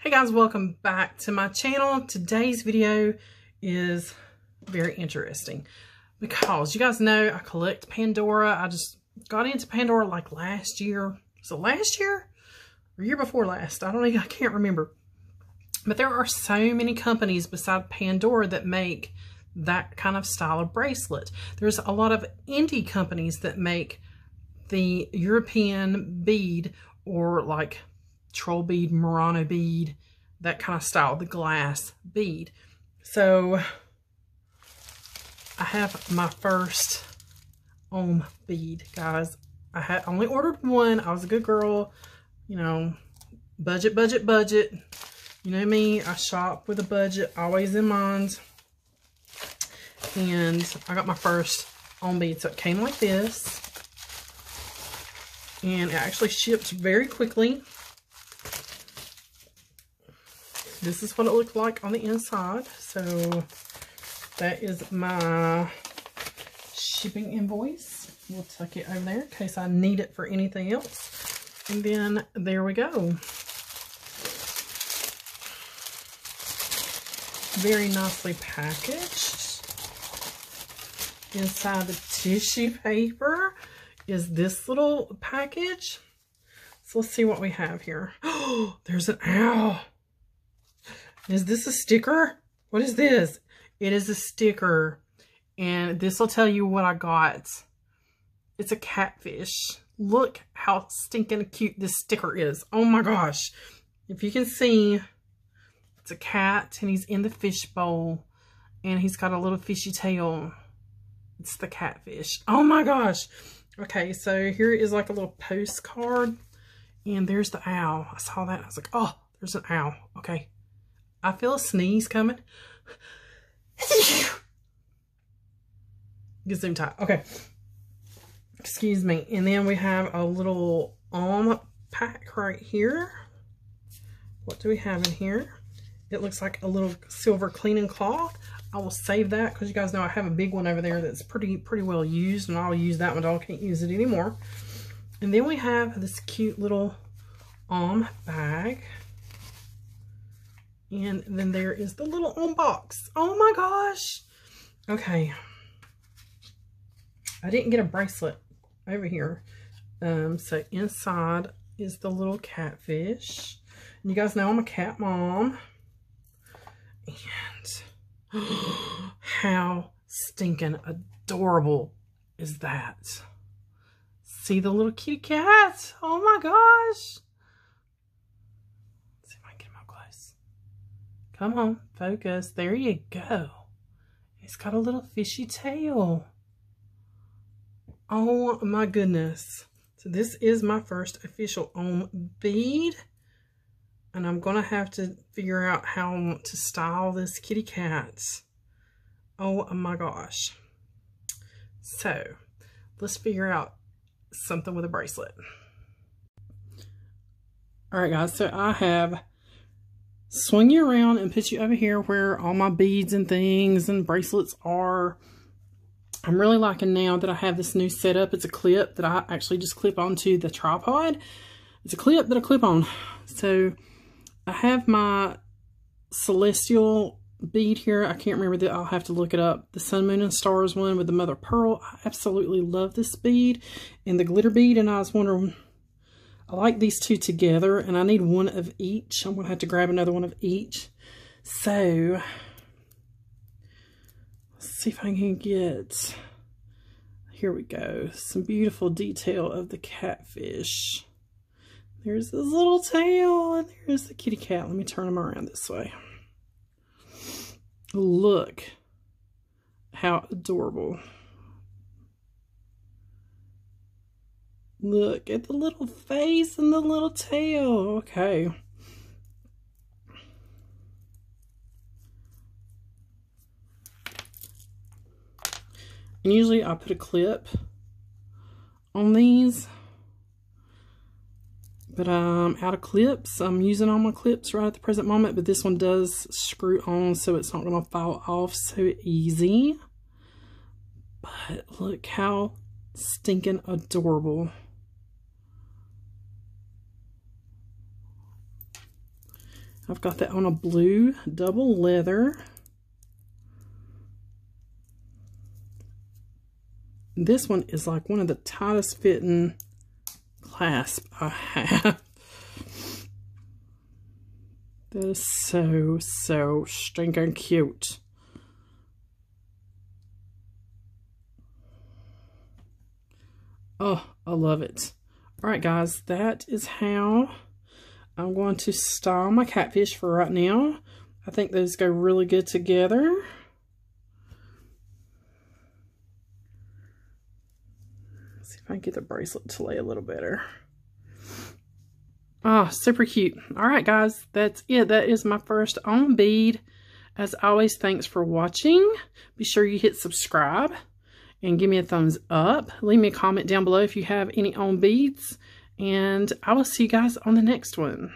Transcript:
Hey guys, welcome back to my channel. Today's video is very interesting because you guys know I collect Pandora. I just got into Pandora like last year. So last year or year before last, I can't remember. But there are so many companies beside Pandora that make that kind of style of bracelet. There's a lot of indie companies that make the European bead or like troll bead, Murano bead, that kind of style, the glass bead. So I have my first Ohm bead, guys. I had only ordered one. I was a good girl, you know, budget. You know me, I shop with a budget, always in mind. And I got my first Ohm bead. So it came like this. And it actually shipped very quickly. This is what it looked like on the inside. So that is my shipping invoice. We'll tuck it over there in case I need it for anything else. And then there we go. Very nicely packaged. Inside the tissue paper is this little package. So let's see what we have here. Oh, there's an owl. Is this a sticker? What is this? It is a sticker. And this will tell you what I got. It's a catfish. Look how stinking cute this sticker is. Oh my gosh. If you can see, it's a cat and he's in the fish bowl. And he's got a little fishy tail. It's the catfish. Oh my gosh. Okay, so here is like a little postcard. And there's the owl. I saw that. I was like, oh, there's an owl. Okay. I feel a sneeze coming. Get zoom tight. Okay. Excuse me. And then we have a little Ohm pack right here. What do we have in here? It looks like a little silver cleaning cloth. I will save that because you guys know I have a big one over there that's pretty well used, and I'll use that one. I can't use it anymore. And then we have this cute little Ohm bag. And then there is the little Ohm box. Oh my gosh. Okay. I didn't get a bracelet over here. So inside is the little catfish. And you guys know I'm a cat mom. And how stinking adorable is that? See the little kitty cat? Oh my gosh. Come on, focus. There you go. It's got a little fishy tail. Oh my goodness. So this is my first official Ohm bead. And I'm going to have to figure out how I want to style this kitty cat. Oh my gosh. So let's figure out something with a bracelet. Alright guys, so I have swing you around and put you over here where all my beads and things and bracelets are. I'm really liking now that I have this new setup. It's a clip that I actually just clip onto the tripod. It's a clip that I clip on. So I have my celestial bead here. I can't remember that. I'll have to look it up. The Sun, Moon, and Stars one with the mother pearl. I absolutely love this bead and the glitter bead. And I was wondering, I like these two together, and I need one of each. I'm going to have to grab another one of each. So, let's see if I can get, here we go, some beautiful detail of the catfish. There's this little tail, and there's the kitty cat. Let me turn them around this way. Look how adorable. Look at the little face and the little tail. Okay. And usually I put a clip on these. But I'm out of clips. I'm using all my clips right at the present moment. But this one does screw on, so it's not going to fall off so easy. But look how stinking adorable. I've got that on a blue double leather. This one is like one of the tightest fitting clasps I have. That is so, so stinking cute. Oh, I love it. All right, guys, that is how I'm going to style my catfish for right now. I think those go really good together. Let's see if I can get the bracelet to lay a little better. Oh, super cute. All right, guys, that's it. That is my first Ohm bead. As always, thanks for watching. Be sure you hit subscribe and give me a thumbs up. Leave me a comment down below if you have any Ohm beads. And I will see you guys on the next one.